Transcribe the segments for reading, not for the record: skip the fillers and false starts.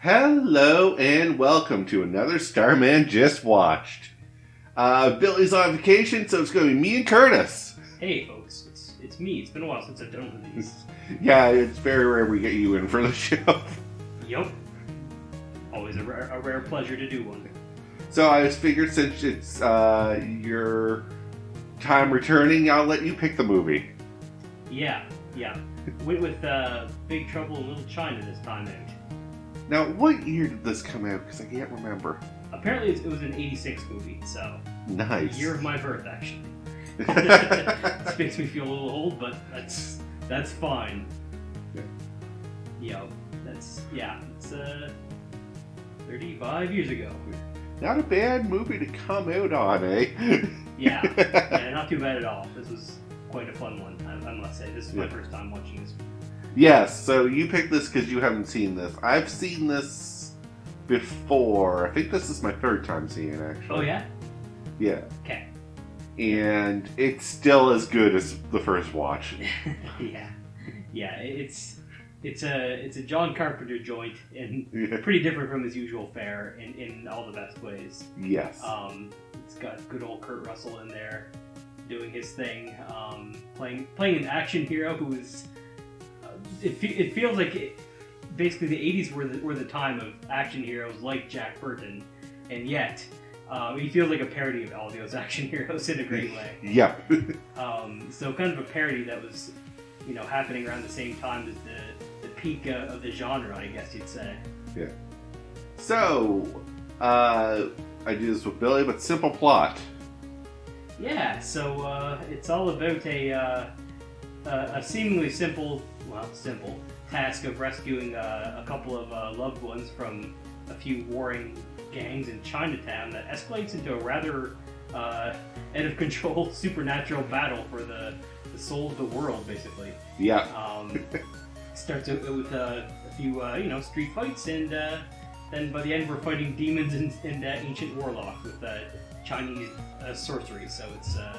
Hello and welcome to another Starman Just Watched. Billy's on vacation, so it's going to be me and Curtis. Hey folks, it's me. It's been a while since I've done one of these. Yeah, it's very rare we get you in for the show. Yup. Always a rare pleasure to do one. So I just figured since it's your time returning, I'll let you pick the movie. Yeah. Went with Big Trouble in Little China this time out. Now, what year did this come out? Because I can't remember. Apparently it was an 86 movie, so... Nice. Year of my birth, actually. This makes me feel a little old, but that's fine. Yeah. It's 35 years ago. Not a bad movie to come out on, eh? Yeah, not too bad at all. This was quite a fun one, I must say. This is my first time watching this. Yes, so you picked this because you haven't seen this. I've seen this before. I think this is my third time seeing it, actually. Oh, yeah? Yeah. Okay. And it's still as good as the first watch. Yeah. It's a John Carpenter joint, and pretty different from his usual fare in all the best ways. Yes. It's got good old Kurt Russell in there, doing his thing, playing an action hero who is. It feels like basically the 80s were the time of action heroes like Jack Burton, and yet he feels like a parody of all those action heroes in a great way. Yep. So kind of a parody that was, happening around the same time as the peak of the genre, I guess you'd say. Yeah. So, I do this with Billy, but simple plot. Yeah. So it's all about a seemingly simple task of rescuing a couple of loved ones from a few warring gangs in Chinatown that escalates into a rather out of control supernatural battle for the soul of the world, basically. Yeah. Starts out with a few street fights, and then by the end we're fighting demons and ancient warlocks with Chinese sorcery. So it's a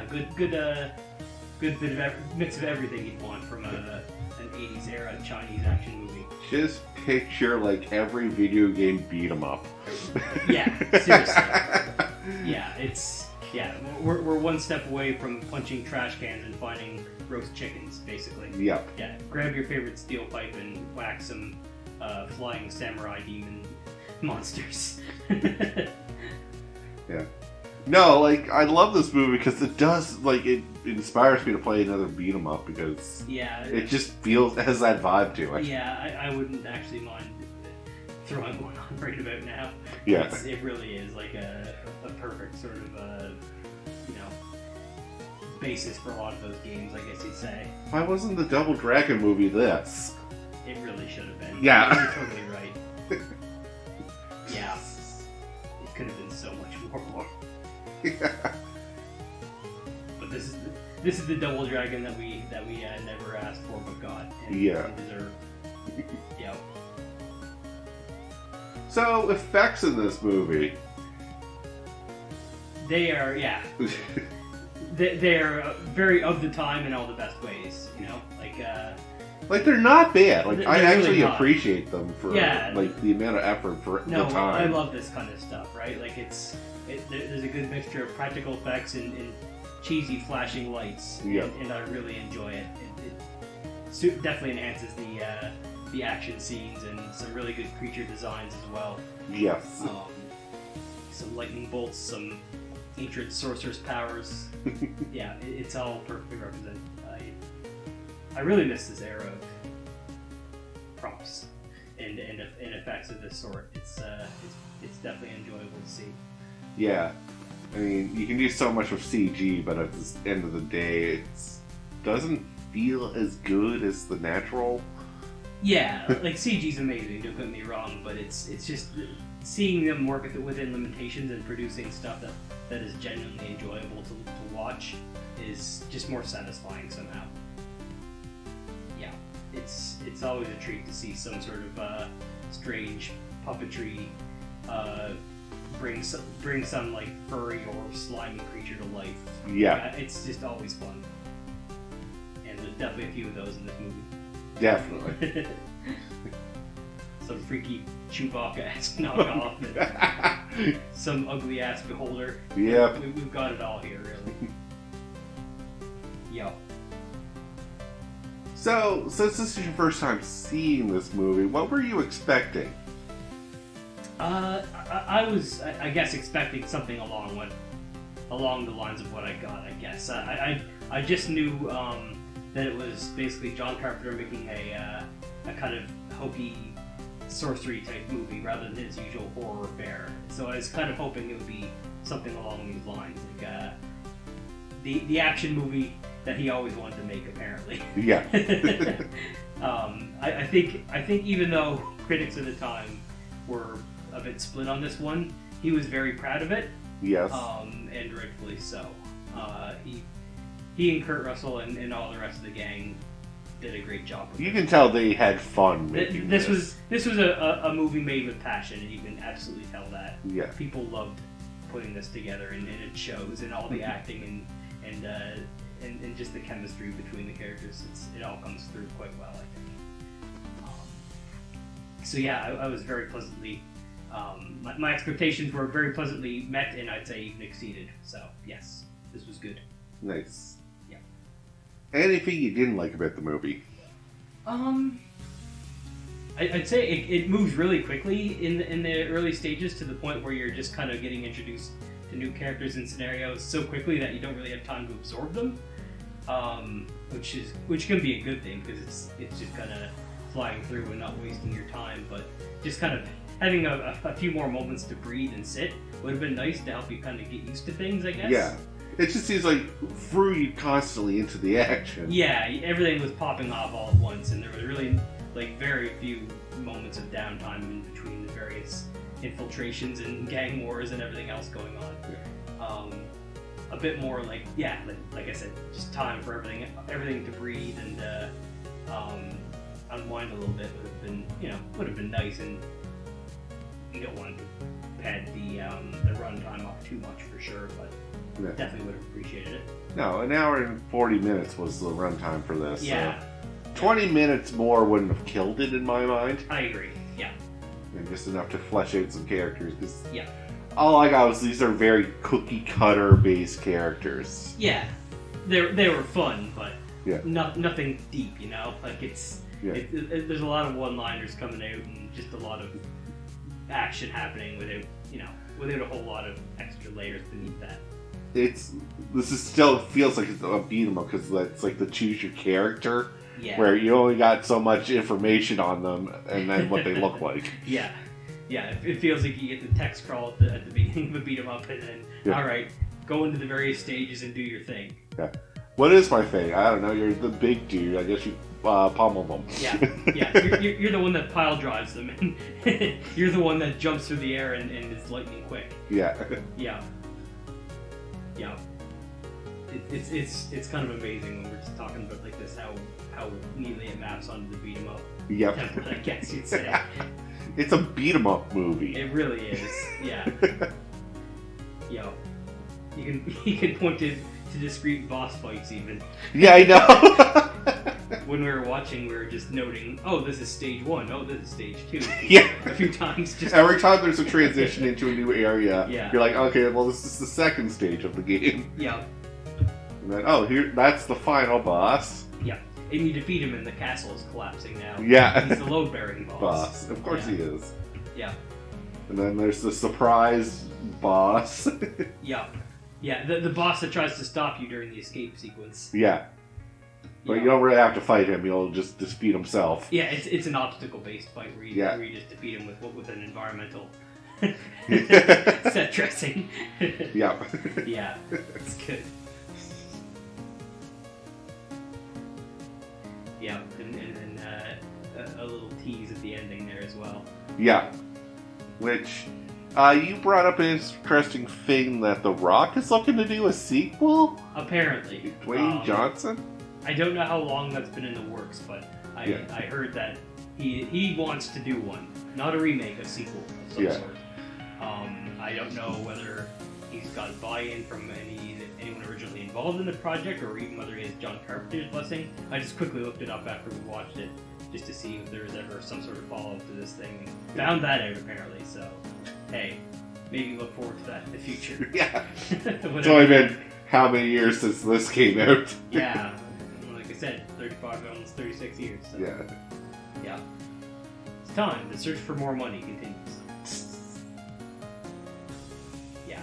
good bit of mix of everything you'd want from an 80s era Chinese action movie. Just picture like every video game beat 'em up. Yeah, seriously. We're one step away from punching trash cans and finding roast chickens, basically. Yep. Yeah, grab your favorite steel pipe and whack some flying samurai demon monsters. Yeah. No, like, I love this movie because it does, like, it inspires me to play another beat 'em up because it just has that vibe to it. Yeah, I wouldn't actually mind throwing one on right about now. Yeah. It really is like a perfect sort of, basis for a lot of those games, I guess you'd say. Why wasn't the Double Dragon movie this? It really should have been. Yeah. You're totally right. Yeah. It could have been so much more. Yeah. But this is the Double Dragon that we never asked for but got, and deserve. Yeah. So, effects in this movie. They are, they're very of the time in all the best ways, like they're not bad. Like, I actually really appreciate them for like the amount of effort for the time. I love this kind of stuff, right? Like there's a good mixture of practical effects and cheesy flashing lights, and I really enjoy it. It definitely enhances the action scenes and some really good creature designs as well. Yes. Some lightning bolts, some ancient sorcerer's powers. Yeah, it's all perfectly represented. I really miss this era of props and effects of this sort. It's definitely enjoyable to see. Yeah, I mean, you can do so much with CG, but at the end of the day, it doesn't feel as good as the natural. Yeah, like CG's amazing, don't get me wrong, but it's just seeing them work within limitations and producing stuff that is genuinely enjoyable to watch is just more satisfying somehow. Yeah, it's always a treat to see some sort of strange puppetry bring some like furry or slimy creature to life. Yeah. It's just always fun. And there's definitely a few of those in this movie. Definitely. some freaky Chewbacca-esque knockoff, and some ugly-ass Beholder. Yep. We've got it all here, really. Yep. So, since this is your first time seeing this movie, what were you expecting? I was, I guess, expecting something along the lines of what I got. I guess I just knew that it was basically John Carpenter making a kind of hokey sorcery type movie rather than his usual horror fare. So I was kind of hoping it would be something along these lines, like the action movie that he always wanted to make, apparently. Yeah. I think even though critics at the time were a bit split on this one, he was very proud of it. Yes. And rightfully so. He and Kurt Russell and all the rest of the gang did a great job with it. You can tell they had fun making this. This was a movie made with passion, and you can absolutely tell that. Yeah. People loved putting this together, and it shows in all the acting and just the chemistry between the characters. It all comes through quite well, I think. So yeah, I was very pleasantly. My expectations were very pleasantly met, and I'd say even exceeded. So yes, this was good. Nice. Yeah. Anything you didn't like about the movie? I'd say it moves really quickly in the early stages, to the point where you're just kind of getting introduced to new characters and scenarios so quickly that you don't really have time to absorb them, which can be a good thing, because it's just kind of flying through and not wasting your time. But just kind of having a few more moments to breathe and sit would have been nice to help you kind of get used to things, I guess. Yeah. It just seems like threw you constantly into the action. Yeah, everything was popping off all at once, and there was really very few moments of downtime in between the various infiltrations and gang wars and everything else going on. Yeah. A bit more like I said, just time for everything to breathe and unwind a little bit would have been nice, and you don't want to pad the runtime up too much for sure, but yeah. Definitely would have appreciated it. No, an hour and 40 minutes was the runtime for this. Yeah. So 20 minutes more wouldn't have killed it in my mind. I agree. Yeah. And just enough to flesh out some characters. Yeah. All I got was these are very cookie cutter based characters. Yeah. They were fun, but yeah. Nothing deep, Like yeah. There's a lot of one-liners coming out and just a lot of action happening without a whole lot of extra layers beneath that. Still feels like it's a beat 'em up, because it's like the choose your character, yeah. Where you only got so much information on them and then what they look like. Yeah, it feels like you get the text crawl at the beginning of a beat 'em up, and then yeah. All right, go into the various stages and do your thing. Yeah. What is my thing? I don't know. You're the big dude. I guess you pummel them. Yeah. You're the one that pile drives them, and you're the one that jumps through the air and is lightning quick. Yeah. Yeah. Yeah. It's kind of amazing when we're just talking about like this, how neatly it maps onto the beat 'em up. Yep. Template, I guess you'd say. It's a beat 'em up movie. It really is. Yeah. Yeah. You can point to discrete boss fights even. Yeah, I know. When we were watching, we were just noting, oh, this is stage 1, oh, this is stage 2. Yeah. A few times. Just every time there's a transition into a new area, yeah. You're like, okay, well, this is the second stage of the game. Yeah. And then, that's the final boss. Yeah. And you defeat him and the castle is collapsing now. Yeah. He's the load-bearing boss. Of course he is. Yeah. And then there's the surprise boss. Yeah. Yeah, the boss that tries to stop you during the escape sequence. Yeah. But you don't really have to fight him, he'll just defeat himself. Yeah, it's an obstacle-based fight where you just defeat him with an environmental set dressing. Yeah. Yeah, it's good. Yeah, and a little tease at the ending there as well. Yeah. Which, you brought up an interesting thing that The Rock is looking to do a sequel? Apparently. Dwayne Johnson? I don't know how long that's been in the works, but I heard that he wants to do one. Not a remake, a sequel of some sort. I don't know whether he's got buy-in from anyone originally involved in the project, or even whether he has John Carpenter's blessing. I just quickly looked it up after we watched it, just to see if there was ever some sort of follow-up to this thing. And found that out, apparently, so, hey, maybe look forward to that in the future. Yeah. It's only been how many years since this came out? Yeah. Like I said, 35, almost 36 years. So. Yeah. Yeah. It's time. The search for more money continues. Yeah.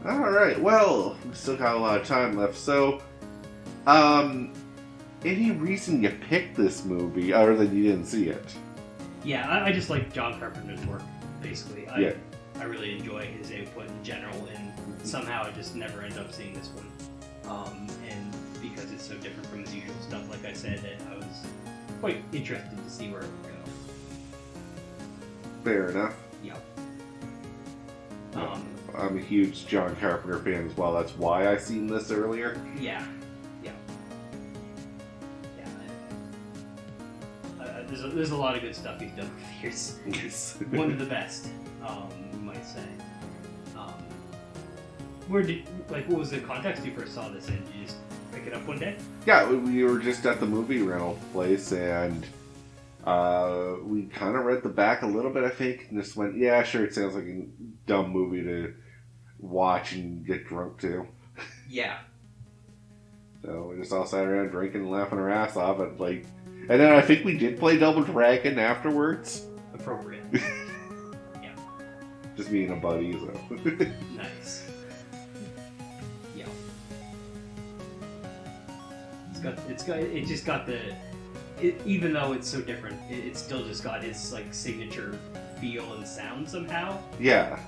Alright, well, we still got a lot of time left, so, any reason you picked this movie other than you didn't see it? Yeah, I just like John Carpenter's work, basically. I really enjoy his input in general, and somehow I just never end up seeing this one. And because it's so different from his usual stuff, like I said, I was quite interested to see where it would go. Fair enough. Yeah. I'm a huge John Carpenter fan as well. That's why I seen this earlier. Yeah. There's a lot of good stuff he's done over the years. Yes. One of the best, you might say. What was the context you first saw this in? Did you just pick it up one day? Yeah, we were just at the movie rental place, and we kind of read the back a little bit, I think, and just went, yeah, sure, it sounds like a dumb movie to watch and get drunk to. Yeah. So we just all sat around drinking and laughing our ass off, and and then I think we did play Double Dragon afterwards. Appropriate. Yeah. Just me and a buddy, so. Nice. Yeah. Even though it's so different, it's still just got his signature feel and sound somehow. Yeah.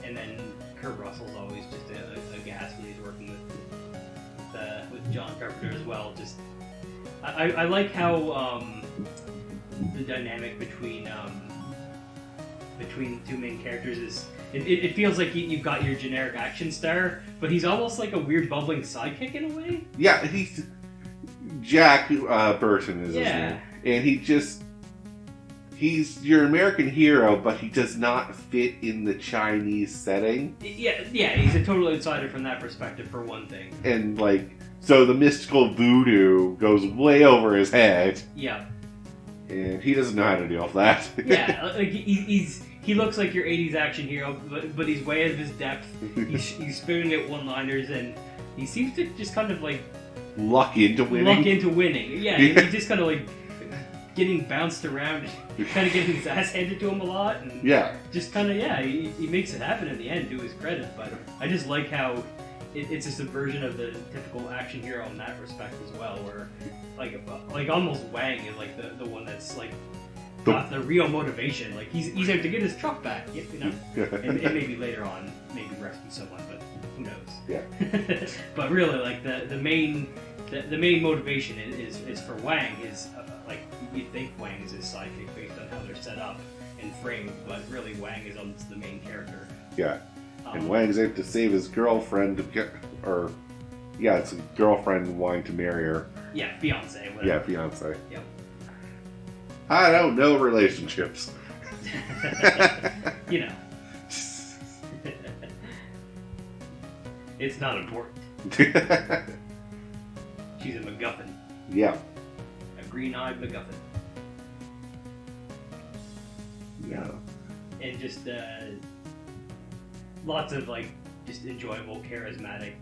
And then Kurt Russell's always just a gas when he's working with John Carpenter as well. Just I like how the dynamic between the two main characters is. It feels like you've got your generic action star, but he's almost like a weird bumbling sidekick in a way. Yeah, he's Jack Burton is his name, and he's your American hero, but he does not fit in the Chinese setting. Yeah, he's a total outsider from that perspective, for one thing. And so the mystical voodoo goes way over his head. Yeah. And he doesn't know how to deal with that. Yeah, he looks like your 80s action hero, but he's way out of his depth. He's spitting out one-liners, and he seems to just kind of luck into winning. Yeah, he's just kind of getting bounced around, kind of getting his ass handed to him a lot, and just kind of he makes it happen in the end, to his credit. But I just like how it's a subversion of the typical action hero in that respect as well, where almost Wang is the one that's got the real motivation. He's out to get his truck back, and maybe later on maybe rescue someone, but who knows? Yeah. But really, the main motivation is for Wang is you think Wang is his sidekick based on how they're set up and framed, but really Wang is almost the main character. Yeah. And Wang's out to save his girlfriend it's a girlfriend wanting to marry her. Yeah, fiance. Whatever. Yeah, fiance. Yep. I don't know relationships. It's not important. She's a MacGuffin. Yeah. A green-eyed MacGuffin. Yeah. And just lots of just enjoyable, charismatic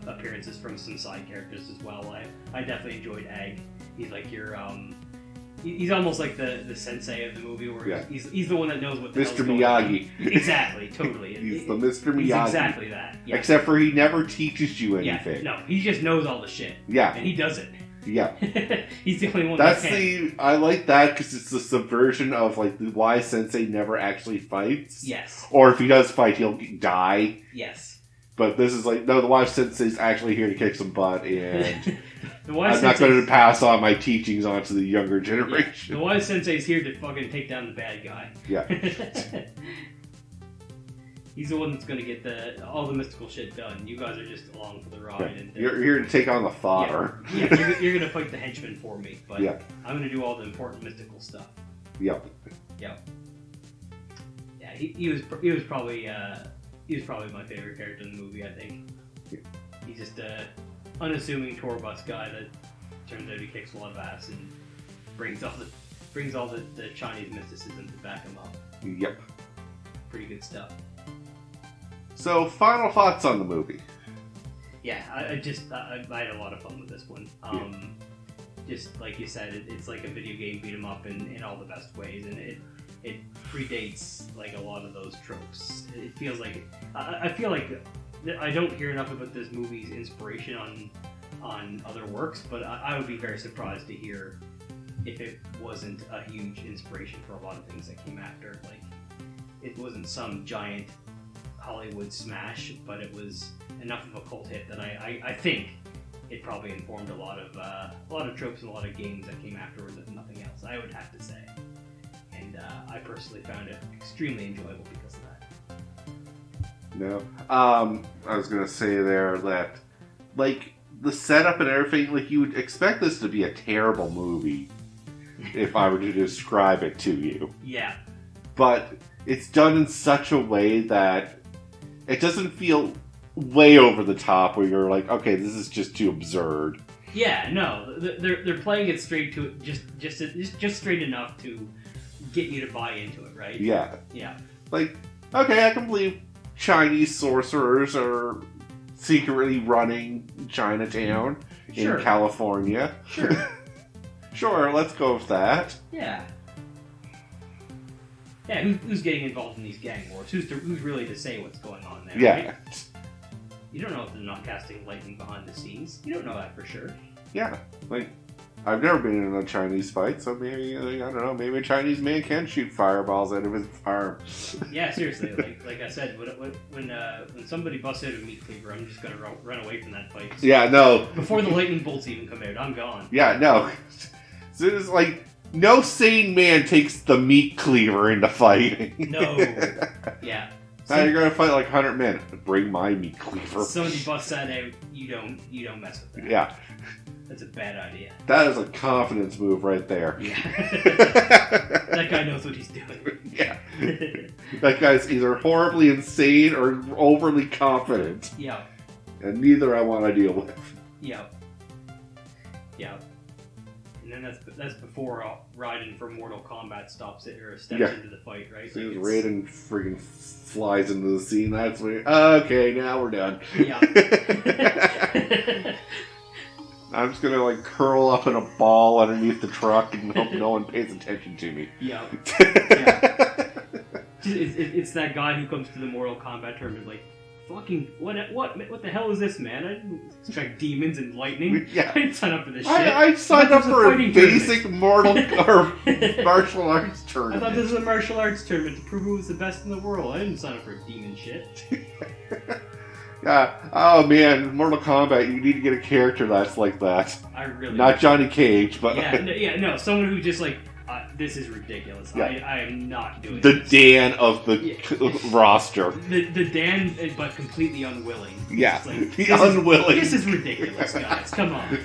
appearances from some side characters as well. I definitely enjoyed Egg. He's your he's almost like the sensei of the movie, where he's the one that knows what the Mr. Miyagi. Exactly, totally. He's the Mr. Miyagi. He's exactly that. Yeah. Except for he never teaches you anything. Yeah, no, he just knows all the shit. Yeah. And he does it. Yeah. He's the only one I like that because it's the subversion of why Sensei never actually fights. Yes. Or if he does fight, he'll die. Yes. But this is no, the wise Sensei's actually here to kick some butt, and I'm not going to pass on my teachings onto the younger generation. Yeah. The wise Sensei's here to fucking take down the bad guy. Yeah. He's the one that's going to get all the mystical shit done. You guys are just along for the ride. Yeah. And you're here to take on the fodder. Yeah, you're going to fight the henchmen for me, but yeah. I'm going to do all the important mystical stuff. Yep. Yep. Yeah, he was probably my favorite character in the movie. I think he's just a unassuming tour bus guy that turns out he kicks a lot of ass and brings all the Chinese mysticism to back him up. Yep. Pretty good stuff. So, final thoughts on the movie. Yeah, I had a lot of fun with this one. Just like you said, it's like a video game beat 'em up in all the best ways, and it predates like a lot of those tropes. It feels like I feel like I don't hear enough about this movie's inspiration on other works, but I would be very surprised to hear if it wasn't a huge inspiration for a lot of things that came after. Like, it wasn't some giant Hollywood smash, but it was enough of a cult hit that I think it probably informed a lot of tropes and a lot of games that came afterwards, if nothing else. I would have to say, and I personally found it extremely enjoyable because of that. No, I was gonna say there that, like, the setup and everything, like, you would expect this to be a terrible movie if I were to describe it to you. Yeah. But it's done in such a way that it doesn't feel way over the top where you're like, okay, this is just too absurd. Yeah, no, they're playing it straight to just straight enough to get you to buy into it, right? Yeah. Yeah. Like, okay, I can believe Chinese sorcerers are secretly running Chinatown in California. Sure. Sure, let's go with that. Yeah. Yeah, who's getting involved in these gang wars? Who's really to say what's going on there? Yeah. Right? You don't know if they're not casting lightning behind the scenes. You don't know that for sure. Yeah. Like, I've never been in a Chinese fight, so maybe, I don't know, maybe a Chinese man can shoot fireballs out of his farm. Yeah, seriously. Like I said, when somebody busts out a meat cleaver, I'm just going to run away from that fight. Yeah, no. Before the lightning bolts even come out, I'm gone. Yeah, no. So it's like, no sane man takes the meat cleaver into fighting. No. Yeah. Now you're gonna fight like 100 men. Bring my meat cleaver. Somebody busts that out, you don't mess with that. Yeah. That's a bad idea. That is a confidence move right there. Yeah. That guy knows what he's doing. Yeah. That guy's either horribly insane or overly confident. Yeah. And neither I want to deal with. Yeah. Yeah. And then that's before Raiden from Mortal Kombat steps into the fight, right? As soon as Raiden friggin' flies into the scene, that's when okay, now we're done. Yeah. I'm just gonna like curl up in a ball underneath the truck and hope no one pays attention to me. Yeah. Yeah. It's that guy who comes to the Mortal Kombat tournament like, fucking what the hell is this, man? I didn't expect demons and lightning. Yeah. I didn't sign up for this shit. I signed up for a basic martial arts tournament. I thought this was a martial arts tournament to prove who was the best in the world. I didn't sign up for demon shit. Yeah. Oh man, Mortal Kombat, you need to get a character that's like that. I really not Johnny Cage, but no, someone who just like, this is ridiculous. Yeah. I am not doing the this. Dan of the roster. The Dan, but completely unwilling. Yeah, like, unwilling. This is ridiculous, guys. Come on.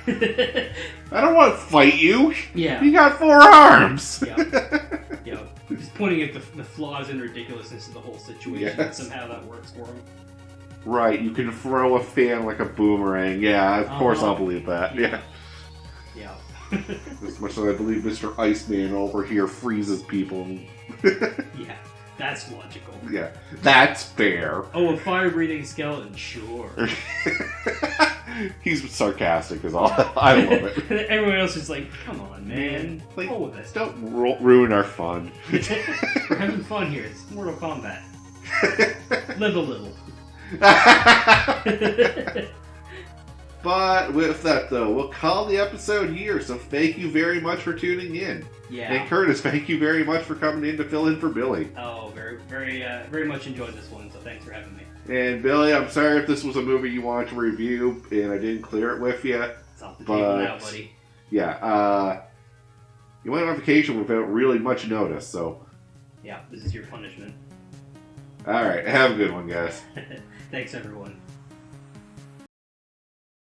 I don't want to fight you. Yeah. You got 4 arms. Yeah. Just pointing at the flaws and ridiculousness of the whole situation. Yes. Somehow that works for him. Right, you can throw a fan like a boomerang. Yeah, of course I'll believe that. Yeah. As much as I believe Mr. Iceman over here freezes people. Yeah, that's logical. Yeah, that's fair. Oh, a fire-breathing skeleton? Sure. He's sarcastic is all. I love it. Everyone else is like, come on, man. Like, roll with it. Don't ruin our fun. We're having fun here. It's Mortal Kombat. Live a little. But with that, though, we'll call the episode here. So thank you very much for tuning in. Yeah. And Curtis, thank you very much for coming in to fill in for Billy. Oh, very much enjoyed this one. So thanks for having me. And Billy, I'm sorry if this was a movie you wanted to review and I didn't clear it with you. It's off the table now, buddy. Yeah. You went on vacation without really much notice, so. Yeah, this is your punishment. All right. Have a good one, guys. Thanks, everyone.